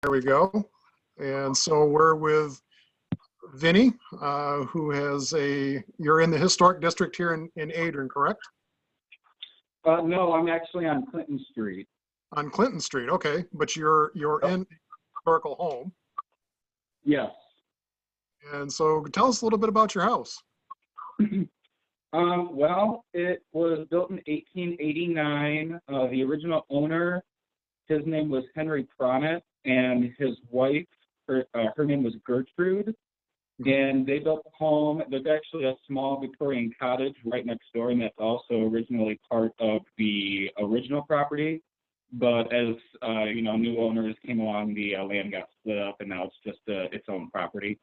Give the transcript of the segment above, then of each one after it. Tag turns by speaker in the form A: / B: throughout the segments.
A: There we go. And so we're with Vinny, who has you're in the historic district here in Adrian, correct?
B: No, I'm actually on Clinton Street.
A: On Clinton Street, okay. But you're in historical home.
B: Yes.
A: And so tell us a little bit about your house.
B: Well, it was built in 1889. The original owner, his name was Henry Pronett, and his wife, her name was Gertrude. And they built the home. There's actually a small Victorian cottage right next door, and that's also originally part of the original property. But as new owners came along, the land got split up, and now it's just its own property.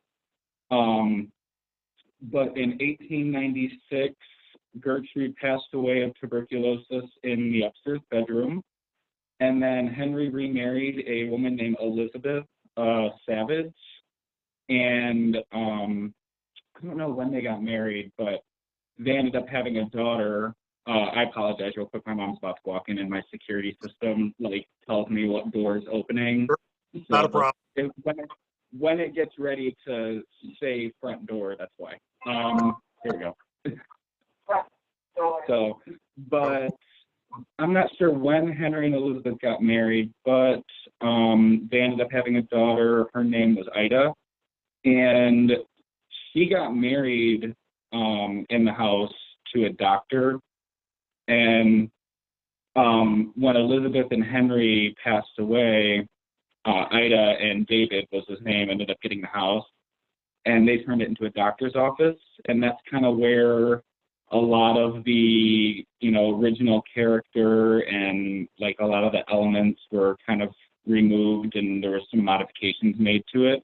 B: But in 1896, Gertrude passed away of tuberculosis in the upstairs bedroom. And then Henry remarried a woman named Elizabeth Savage. And I don't know when they got married, but they ended up having a daughter. I apologize real quick. My mom's about to walk in, and my security system tells me what door is opening.
A: Not a problem.
B: When it gets ready to say front door, that's why. Here we go. So, but I'm not sure when Henry and Elizabeth got married, but they ended up having a daughter. Her name was Ida, and she got married in the house to a doctor. And when Elizabeth and Henry passed away, Ida and David was his name, ended up getting the house, and they turned it into a doctor's office. And that's kind of where a lot of the, original character and a lot of the elements were kind of removed, and there were some modifications made to it.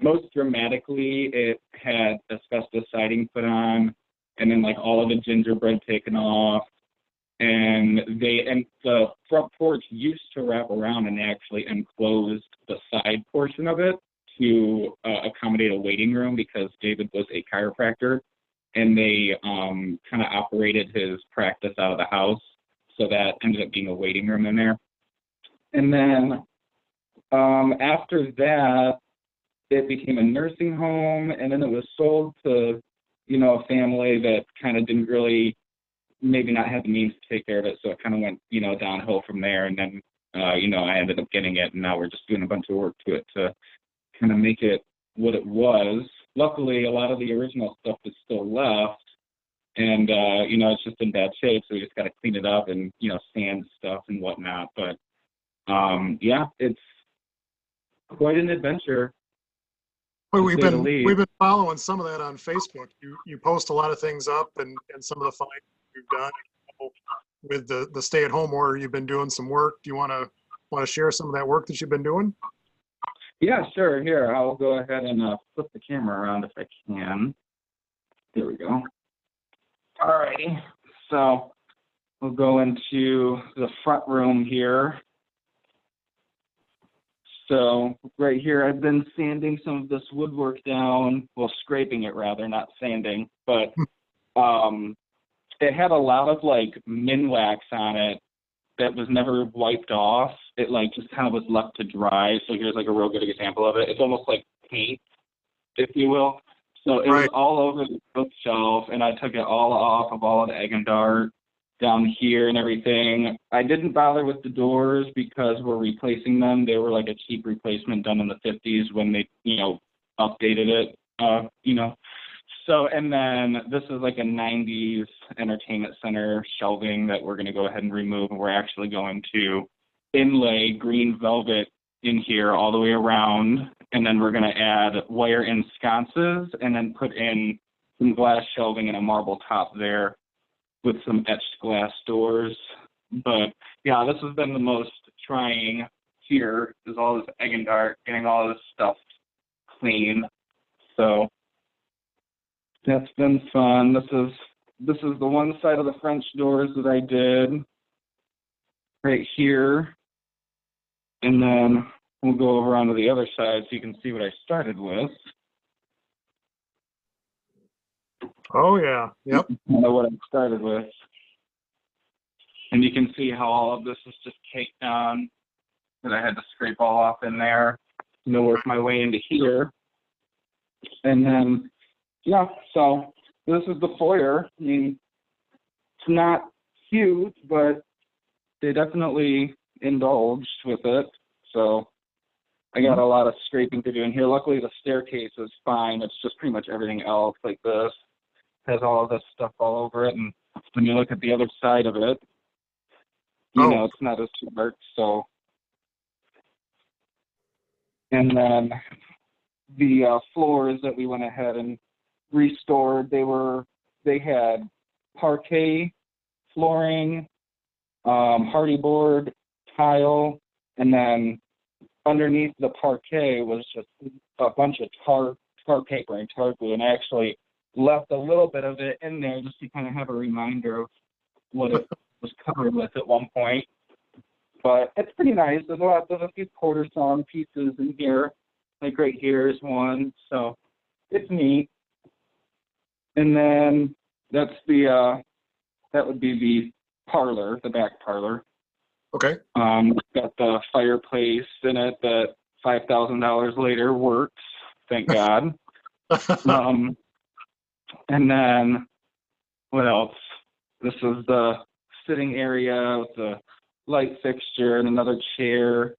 B: Most dramatically, it had asbestos siding put on, and then all of the gingerbread taken off. And the front porch used to wrap around, and they actually enclosed the side portion of it to accommodate a waiting room, because David was a chiropractor, and they kind of operated his practice out of the house. So that ended up being a waiting room in there. And then after that, it became a nursing home, and then it was sold to, a family that kind of didn't really maybe not have the means to take care of it. So it kind of went, downhill from there. And then, I ended up getting it, and now we're just doing a bunch of work to it to kind of make it what it was. Luckily, a lot of the original stuff is still left, and, it's just in bad shape. So we just got to clean it up and, sand stuff and whatnot. But, yeah, it's quite an adventure.
A: Well, we've been following some of that on Facebook. You post a lot of things up, and some of the finds you've done with the stay-at-home order. You've been doing some work. Do you want to share some of that work that you've been doing?
B: Yeah, sure. Here, I'll go ahead and flip the camera around if I can. There we go. All righty. So we'll go into the front room here. So right here, I've been sanding some of this woodwork down, well, scraping it rather, not sanding, but it had a lot of Minwax on it that was never wiped off. It just kind of was left to dry. So here's a real good example of it. It's almost like paint, if you will. So it was all over the bookshelf, and I took it all off of all of the egg and dart down here and everything. I didn't bother with the doors because we're replacing them. They were a cheap replacement done in the 50s when they, updated it, So, and then this is a 90s entertainment center shelving that we're going to go ahead and remove. And we're actually going to inlay green velvet in here all the way around. And then we're going to add wire-in sconces, and then put in some glass shelving and a marble top there with some etched glass doors. But yeah, this has been the most trying here, is all this egg and dart, getting all this stuff clean. So that's been fun. This is the one side of the French doors that I did right here. And then we'll go over onto the other side so you can see what I started with.
A: Oh, yeah. Yep.
B: I know what I started with. And you can see how all of this is just caked on that I had to scrape all off in there to work my way into here. And then, yeah, so this is the foyer. I mean, it's not huge, but they definitely indulged with it. So I got a lot of scraping to do in here. Luckily, the staircase is fine. It's just pretty much everything else like this. Has all of this stuff all over it. And when you look at the other side of it, you know, it's not as dark. So, and then the floors that we went ahead and restored, they had parquet flooring, hardy board, tile, and then underneath the parquet was just a bunch of tar paper and tar glue, and I actually left a little bit of it in there just to kind of have a reminder of what it was covered with at one point. But it's pretty nice. There's a few quarter sawn pieces in here. Like right here is one, so it's neat. And then that's that would be the parlor, the back parlor.
A: Okay.
B: Got the fireplace in it that $5,000 later works, thank God. And then what else? This is the sitting area with the light fixture and another chair.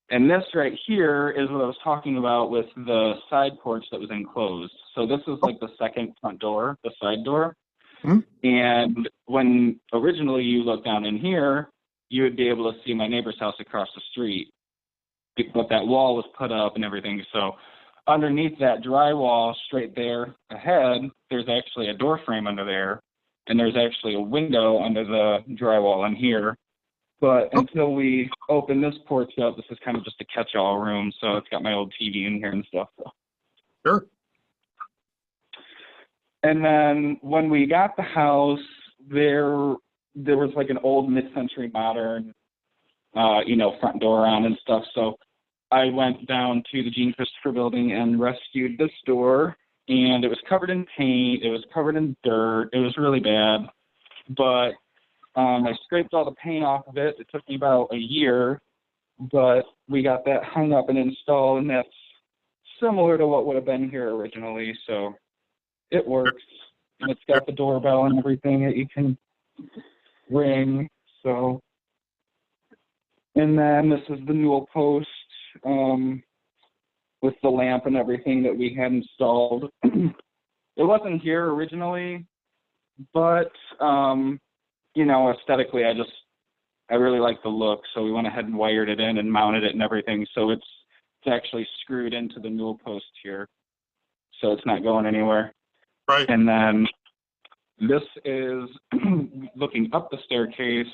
B: And this right here is what I was talking about with the side porch that was enclosed. So this is like the second front door, the side door. Mm-hmm. And when originally you look down in here, you would be able to see my neighbor's house across the street. But that wall was put up and everything. So underneath that drywall straight there ahead, there's actually a door frame under there. And there's actually a window under the drywall in here. But until we open this porch up, this is kind of just a catch-all room. So it's got my old TV in here and stuff. So.
A: Sure.
B: And then when we got the house, there was like an old mid-century modern, front door on and stuff. So I went down to the Gene Christopher building and rescued this door. And it was covered in paint. It was covered in dirt. It was really bad. But I scraped all the paint off of it. It took me about a year, but we got that hung up and installed, and that's similar to what would have been here originally. So it works, and it's got the doorbell and everything that you can ring. So, and then this is the newel post with the lamp and everything that we had installed. It wasn't here originally, but aesthetically, I really like the look, so we went ahead and wired it in and mounted it and everything. So it's actually screwed into the newel post here, so it's not going anywhere.
A: Right.
B: And then this is looking up the staircase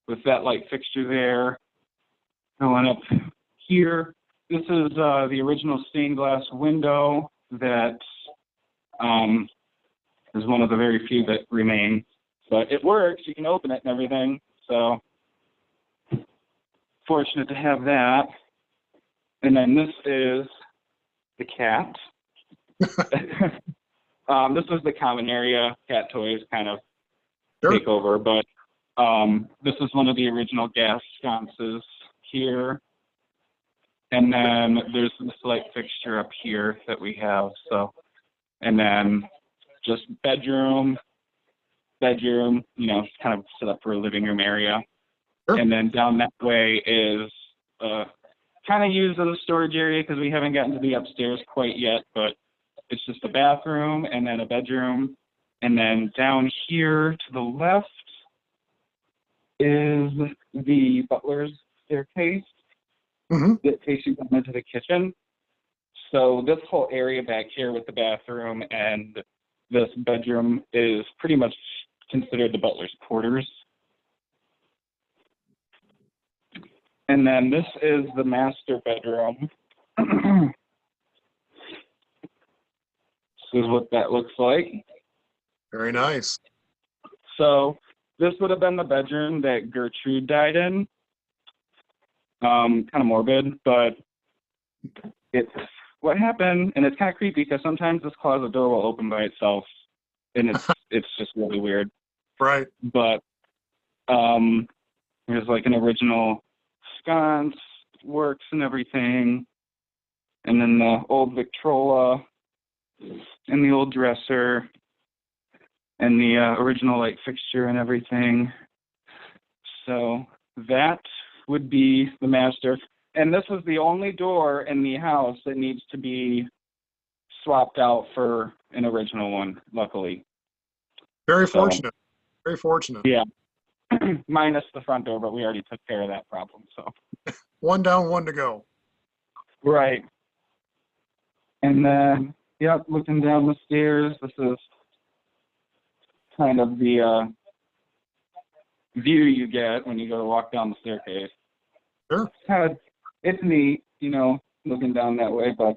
B: with that light fixture there. Going up here, this is the original stained glass window that is one of the very few that remain. But it works. You can open it and everything. So fortunate to have that. And then this is the cat. This is the common area. Cat toys kind of take over. But this is one of the original gas sconces here. And then there's this light fixture up here that we have. So, and then just bedroom, kind of set up for a living room area. Sure. And then down that way is kind of used as a storage area because we haven't gotten to the upstairs quite yet, but it's just a bathroom and then a bedroom. And then down here to the left is the butler's staircase that faces down into the kitchen. So this whole area back here with the bathroom and this bedroom is pretty much considered the butler's quarters. And then this is the master bedroom. This is what that looks like.
A: Very nice.
B: So this would have been the bedroom that Gertrude died in. Kind of morbid, but it's what happened, and it's kind of creepy because sometimes this closet door will open by itself, and it's just really weird.
A: Right.
B: But there's like an original sconce, works and everything. And then the old Victrola and the old dresser and the original light fixture and everything. So that would be the master. And this is the only door in the house that needs to be swapped out for an original one, luckily.
A: Very fortunate. Very fortunate.
B: Yeah. Minus the front door, but we already took care of that problem. So
A: one down, one to go.
B: Right. And then, yep, looking down the stairs, this is kind of the view you get when you go to walk down the staircase.
A: Sure.
B: It's neat, you know, looking down that way, but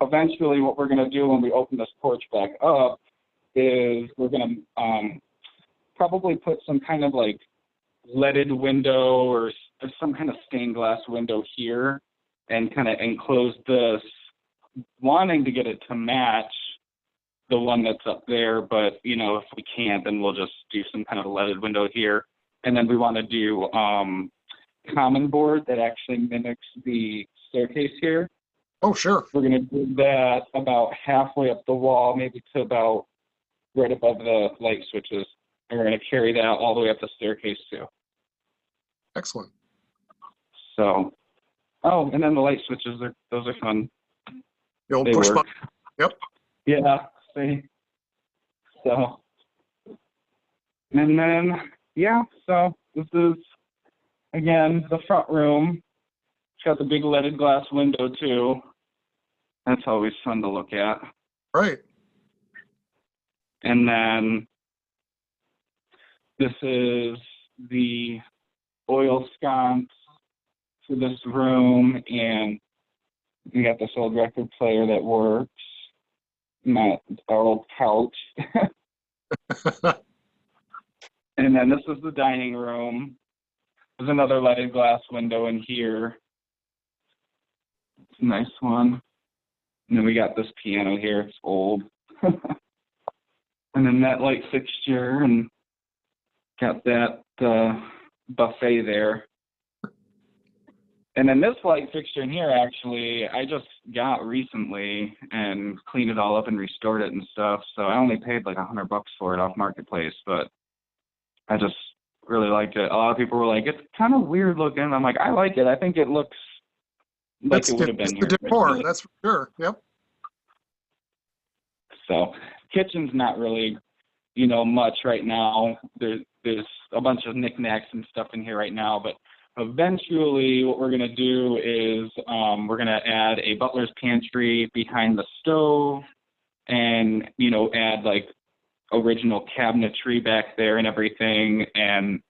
B: eventually what we're going to do when we open this porch back up is we're going to probably put some kind of like leaded window or some kind of stained glass window here and kind of enclose this, wanting to get it to match the one that's up there, but, you know, if we can't, then we'll just do some kind of leaded window here. And then we want to do common board that actually mimics the staircase here.
A: Oh, sure.
B: We're going to do that about halfway up the wall, maybe to about right above the light switches. And we're going to carry that all the way up the staircase too.
A: Excellent.
B: So, oh, and then the light switches, those are fun.
A: The old push button. Yep.
B: Yeah, see. So, and then, yeah, so this is, again, the front room. It's got the big leaded glass window too. That's always fun to look at.
A: Right.
B: And then this is the oil sconce for this room, and we got this old record player that works, not our old couch. And then this is the dining room. There's another leaded glass window in here. It's a nice one. And then we got this piano here. It's old. And then that light fixture, and got that buffet there. And then this light fixture in here, actually, I just got recently and cleaned it all up and restored it and stuff. So I only paid like $100 for it off Marketplace, but I just really liked it. A lot of people were like, it's kind of weird looking. I'm like, I like it. I think it looks like it would have been here.
A: The decor, that's for sure. Yep.
B: So kitchen's not really, you know, much right now. There's a bunch of knickknacks and stuff in here right now, but eventually what we're going to do is we're going to add a butler's pantry behind the stove and, you know, add like original cabinetry back there and everything, and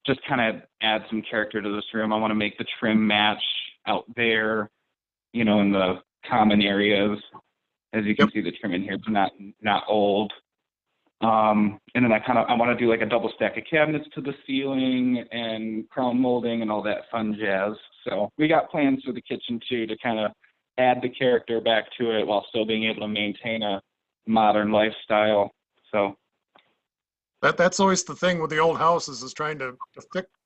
B: just kind of add some character to this room. I want to make the trim match out there, you know, in the common areas. As you can see, the trim in here is not old. And then I want to do like a double stack of cabinets to the ceiling and crown molding and all that fun jazz. So we got plans for the kitchen too, to kind of add the character back to it while still being able to maintain a modern lifestyle. So
A: that's always the thing with the old houses, is trying to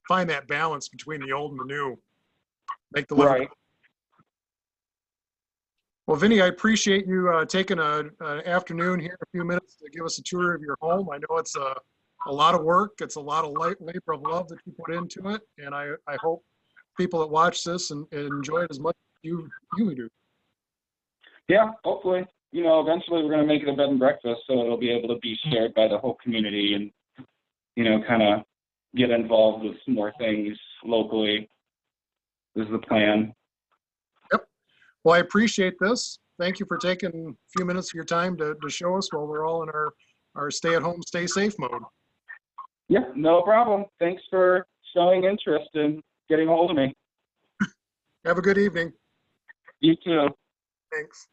A: find that balance between the old and the new. Make the living.
B: Right.
A: Well, Vinny, I appreciate you taking an afternoon here, a few minutes to give us a tour of your home. I know it's a lot of work. It's a lot of labor of love that you put into it. And I hope people that watch this and enjoy it as much as you do.
B: Yeah, hopefully. You know, eventually we're going to make it a bed and breakfast, so it'll be able to be shared by the whole community and, you know, kind of get involved with some more things locally is the plan.
A: Yep. Well, I appreciate this. Thank you for taking a few minutes of your time to show us while we're all in our stay-at-home, stay-safe mode.
B: Yeah, no problem. Thanks for showing interest in getting a hold of me.
A: Have a good evening.
B: You too.
A: Thanks.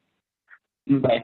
B: Bye.